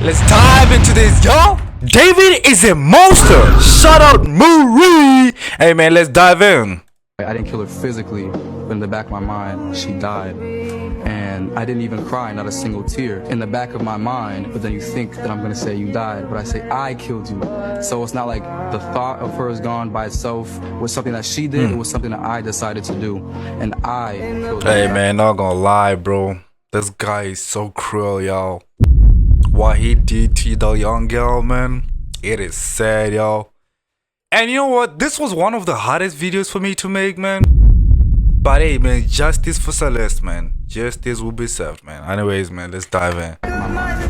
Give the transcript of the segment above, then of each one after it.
Let's dive into this, y'all. David is a monster. Shout out Marie. Hey man, let's dive in. I didn't kill her physically, but in the back of my mind, she died. And I didn't even cry, not a single tear. In the back of my mind, but then you think that I'm gonna say you died, but I say I killed you. So it's not like the thought of her is gone by itself was something that she did, it was something that I decided to do. And I killed her. Hey man, not gonna lie, bro. This guy is so cruel, y'all. What he did to the young girl, man, it is sad, y'all. And you know what? This was one of the hardest videos for me to make, man. But hey, man, justice for Celeste, man. Justice will be served, man. Anyways, man, let's dive in.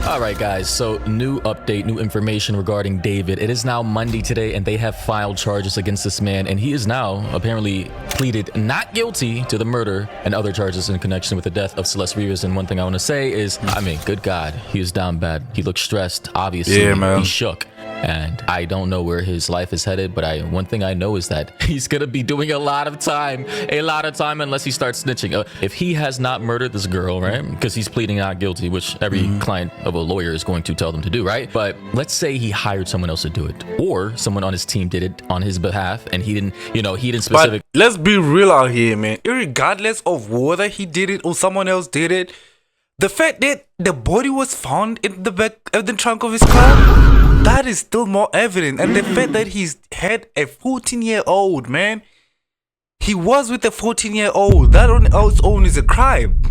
Alright guys, so new update, new information regarding David. It is now Monday today and they have filed charges against this man, and he is now apparently pleaded not guilty to the murder and other charges in connection with the death of Celeste Rivas. And one thing I want to say is, I mean, good God, he was down bad. He looked stressed, obviously. Yeah, man. He shook. And I don't know where his life is headed, but one thing I know is that he's gonna be doing a lot of time unless he starts snitching. If he has not murdered this girl, right, because he's pleading not guilty, which every client of a lawyer is going to tell them to do, right? But let's say he hired someone else to do it, or someone on his team did it on his behalf, and he didn't specific. But let's be real out here, man. Regardless of whether he did it or someone else did it, the fact that the body was found in the back of the trunk of his car, that is still more evident. And the fact that he's had a 14-year-old, man, he was with a 14-year-old, that on its own is a crime.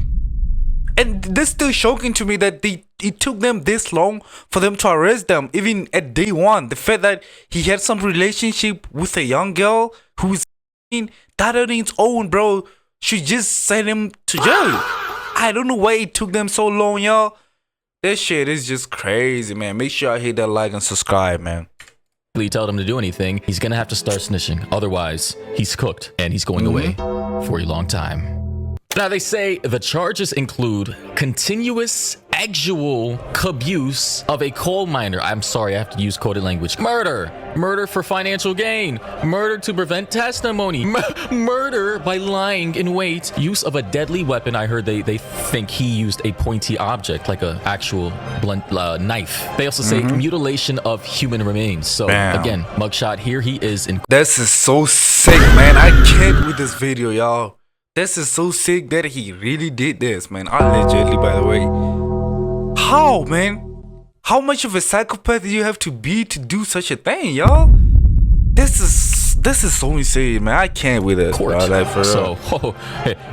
And this still shocking to me that it took them this long for them to arrest them, even at day one. The fact that he had some relationship with a young girl who's that on its own, bro, should just send him to jail. I don't know why it took them so long, y'all. This shit is just crazy, man. Make sure I hit that like and subscribe, man. Tell them to do anything, he's gonna have to start snitching. Otherwise, he's cooked and he's going away for a long time. Now, they say the charges include continuous actual abuse of a coal miner. I'm sorry, I have to use coded language. Murder for financial gain, murder to prevent testimony, murder by lying in wait, use of a deadly weapon. I heard they think he used a pointy object like a actual blunt knife. They also say mutilation of human remains. So again, mugshot here, he is in. This is so sick, man. I can't with this video, y'all. This is so sick that he really did this, man. Allegedly, by the way. How, man? How much of a psychopath do you have to be to do such a thing, y'all? This is so insane, man. I can't with this. Like, for so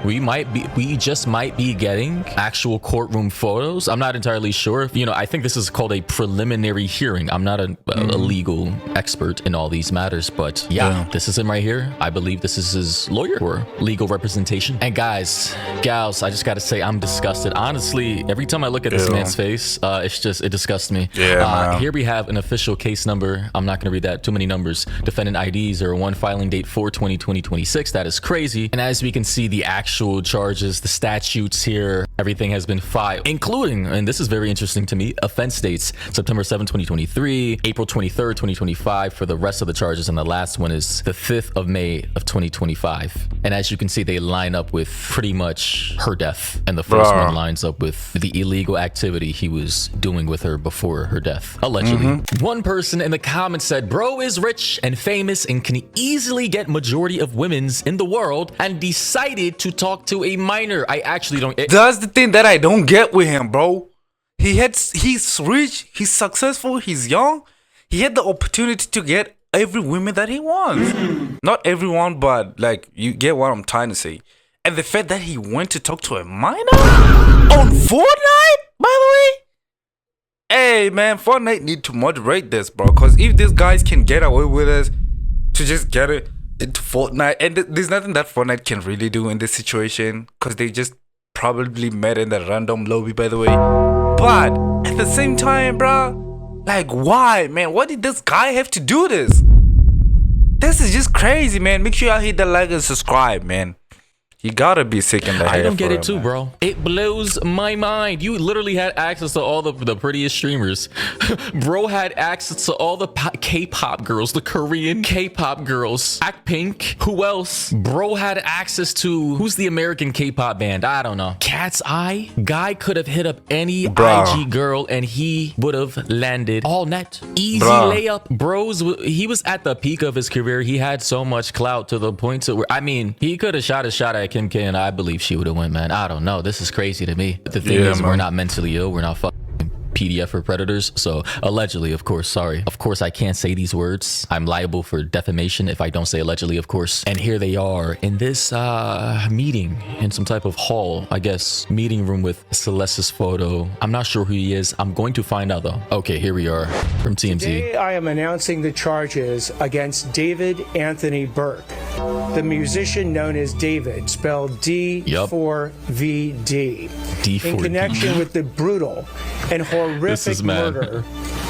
we just might be getting actual courtroom photos. I'm not entirely sure. You know, I think this is called a preliminary hearing. I'm not a legal expert in all these matters, but yeah, this is him right here. I believe this is his lawyer or legal representation. And guys, gals, I just gotta say, I'm disgusted. Honestly, every time I look at this man's face, it disgusts me. Here we have an official case number. I'm not gonna read that. Too many numbers. Defendant IDs are one filing date 4/20/2026. That is crazy. And as we can see, the actual charges, the statutes here, everything has been filed, including, and this is very interesting to me, offense dates September 7, 2023, April 23rd, 2025 for the rest of the charges, and the last one is the 5th of May of 2025. And as you can see, they line up with pretty much her death, and the first one lines up with the illegal activity he was doing with her before her death, allegedly. One person in the comments said, bro is rich and famous and can easily get majority of women's in the world, and decided to talk to a minor. I actually don't. That's the thing that I don't get with him, bro. He's rich, he's successful, he's young. He had the opportunity to get every woman that he wants. Not everyone, but like, you get what I'm trying to say. And the fact that he went to talk to a minor on Fortnite, by the way. Hey man, Fortnite need to moderate this, bro. Because if these guys can get away with this, to just get it into Fortnite, and there's nothing that Fortnite can really do in this situation, because they just probably met in the random lobby, by the way. But at the same time, bro, like, why, man? Why did this guy have to do this? This is just crazy, man. Make sure y'all hit the like and subscribe, man. He gotta be sick in the head. I don't get for it too, man. bro. It blows my mind. You literally had access to all the prettiest streamers. Bro had access to all the K-pop girls, the Korean K-pop girls, Blackpink. Who else? Bro had access to, who's the American K-pop band? I don't know. Cat's Eye? Guy could have hit up any IG girl and he would have landed all net. Easy layup. He was at the peak of his career. He had so much clout to the point to where, I mean, he could have shot a shot at Kim K and I believe she would have went, man. I don't know. This is crazy to me. But the thing is, we're not mentally ill. We're not fucking PDF or predators. So allegedly, of course, sorry. Of course, I can't say these words. I'm liable for defamation if I don't say allegedly, of course. And here they are in this meeting in some type of hall, I guess, meeting room with Celeste's photo. I'm not sure who he is. I'm going to find out though. Okay, here we are from TMZ. Today, I am announcing the charges against David Anthony Burke, the musician known as David, spelled D4vd, D4D. in connection with the brutal and horrific murder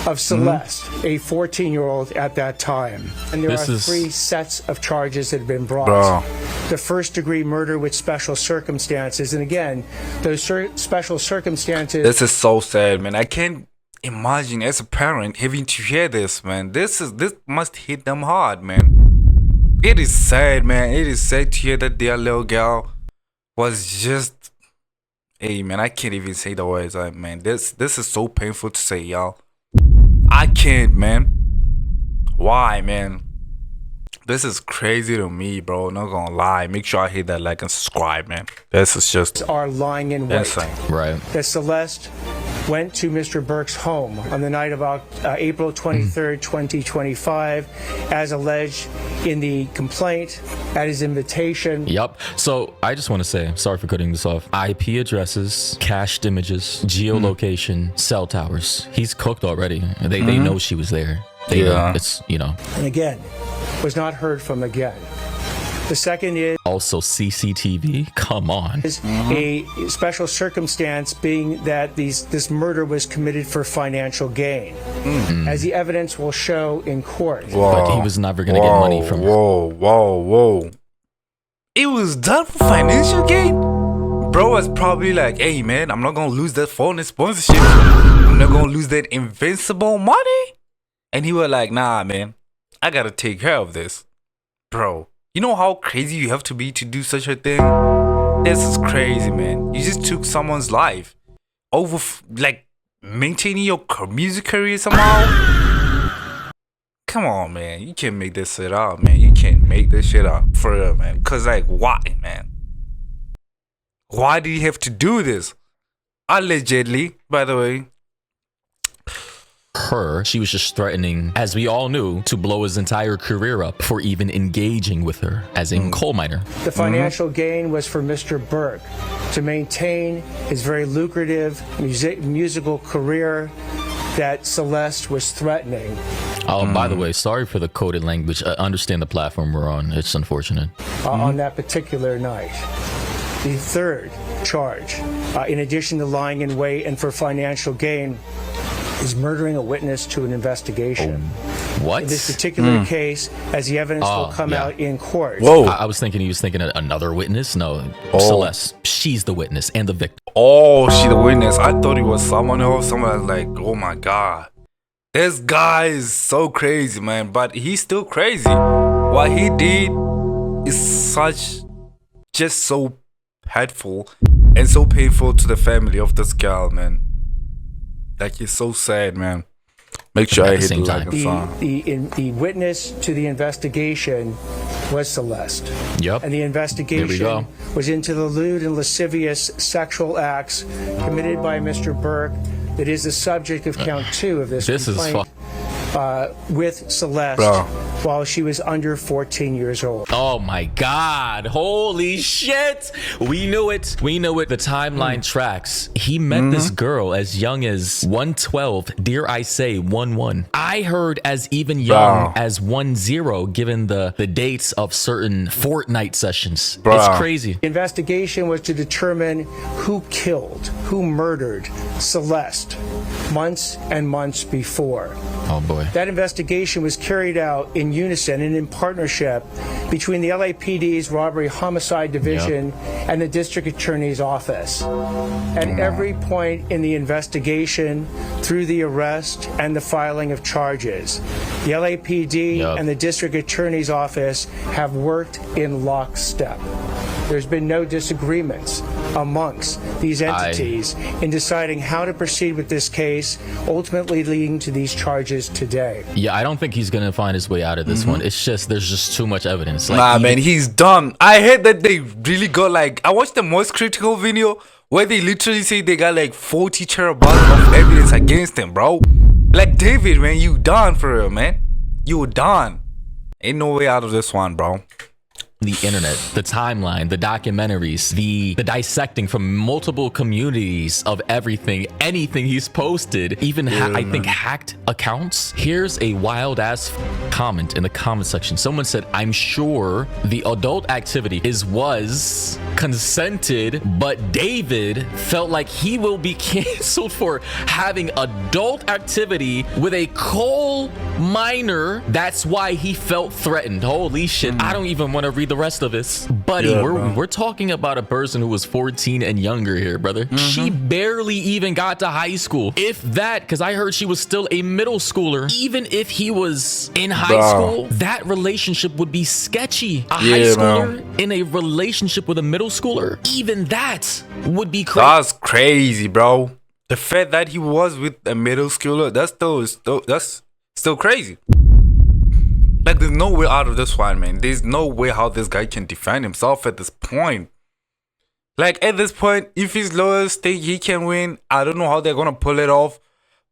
of Celeste, a 14-year-old at that time. And there are three sets of charges that have been brought. The first-degree murder with special circumstances. And again, those special circumstances... This is so sad, man. I can't imagine as a parent having to hear this, man. This must hit them hard, man. It is sad, man. It is sad to hear that their little girl was just... Hey, man, I can't even say the words, man. This is so painful to say, y'all. I can't, man. Why, man? This is crazy to me, bro. Not gonna lie. Make sure I hit that like and subscribe, man. This is just... are lying in wait. Insane. Right. That Celeste went to Mr. Burke's home on the night of April 23rd, 2025, as alleged in the complaint, at his invitation. Yep. So I just want to say, sorry for cutting this off. IP addresses, cached images, geolocation, cell towers. He's cooked already. They know she was there. They know. It's, you know. And again, was not heard from again. The second is also CCTV. Come on. A special circumstance being that this murder was committed for financial gain, as the evidence will show in court. But he was never going to get money from her. Whoa. It was done for financial gain? Bro was probably like, hey, man, I'm not going to lose that phone and sponsorship. I'm not going to lose that invincible money. And he was like, nah, man, I got to take care of this. Bro. You know how crazy you have to be to do such a thing? This is crazy, man. You just took someone's life over, like, maintaining your music career somehow? Come on, man. You can't make this shit up, man. You can't make this shit up. For real, man. Because, like, why, man? Why did he have to do this? Allegedly, by the way. She was just threatening, as we all knew, to blow his entire career up for even engaging with her as a coal miner. The financial gain was for Mr. Burke to maintain his very lucrative musical career that Celeste was threatening. Oh, by the way, sorry for the coded language. I understand the platform we're on. It's unfortunate. On that particular night. The third charge, in addition to lying in wait and for financial gain, is murdering a witness to an investigation. What? In this particular case, as the evidence will come out in court. Whoa. I was thinking he was thinking another witness. No, Celeste. She's the witness and the victim. Oh, she the witness. I thought it was someone else. Someone like, oh my God. This guy is so crazy, man. But he's still crazy. What he did is just so hurtful and so painful to the family of this girl, man. Like, it's so sad, man. Make sure I hit the like and song. The witness to the investigation was Celeste. Yep. And the investigation was into the lewd and lascivious sexual acts committed by Mr. Burke that is the subject of count 2 of this complaint. With Celeste while she was under 14 years old. Oh my God. Holy shit. We knew it. We knew it. The timeline tracks. He met this girl as young as 112. Dare I say 11. I heard as even young as 10, given the dates of certain Fortnite sessions. It's crazy. The investigation was to determine who killed, who murdered Celeste months and months before. Oh boy. boy. That investigation was carried out in unison and in partnership between the LAPD's Robbery Homicide Division and the District Attorney's Office. At every point in the investigation, through the arrest and the filing of charges, the LAPD and the District Attorney's Office have worked in lockstep. There's been no disagreements amongst these entities in deciding how to proceed with this case, ultimately leading to these charges today. Yeah, I don't think he's gonna find his way out of this one. It's just, there's just too much evidence. Like, nah, man, he's done. I heard that they really got like, I watched the most critical video where they literally say they got like 40 terabytes of evidence against him, bro. Like, David, man, you done for real, man. You done. Ain't no way out of this one, bro. The internet, the timeline, the documentaries, the dissecting from multiple communities of everything, anything he's posted, even I think hacked accounts. Here's a wild ass comment in the comment section. Someone said, I'm sure the adult activity was consented, but David felt like he will be canceled for having adult activity with a coal miner. That's why he felt threatened. Holy shit. I don't even want to read the rest of this, buddy. We're talking about a person who was 14 and younger here, brother. She barely even got to high school, if that, because I heard she was still a middle schooler. Even if he was in high school, that relationship would be sketchy. A high schooler in a relationship with a middle schooler, even that would be crazy. That's crazy, bro. The fact that he was with a middle schooler, that's still crazy. Like, there's no way out of this one, man. There's no way how this guy can defend himself at this point. Like, at this point, if his lawyers think he can win, I don't know how they're gonna pull it off.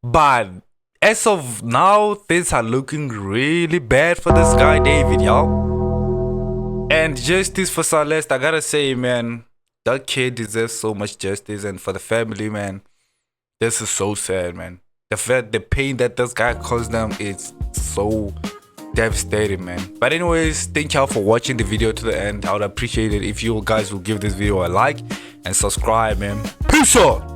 But as of now, things are looking really bad for this guy, David, y'all. And justice for Celeste, I gotta say, man, that kid deserves so much justice. And for the family, man, this is so sad, man. The pain that this guy caused them is so devastating, man. But anyways, thank y'all for watching the video to the end. I would appreciate it if you guys will give this video a like and subscribe, man. Peace out.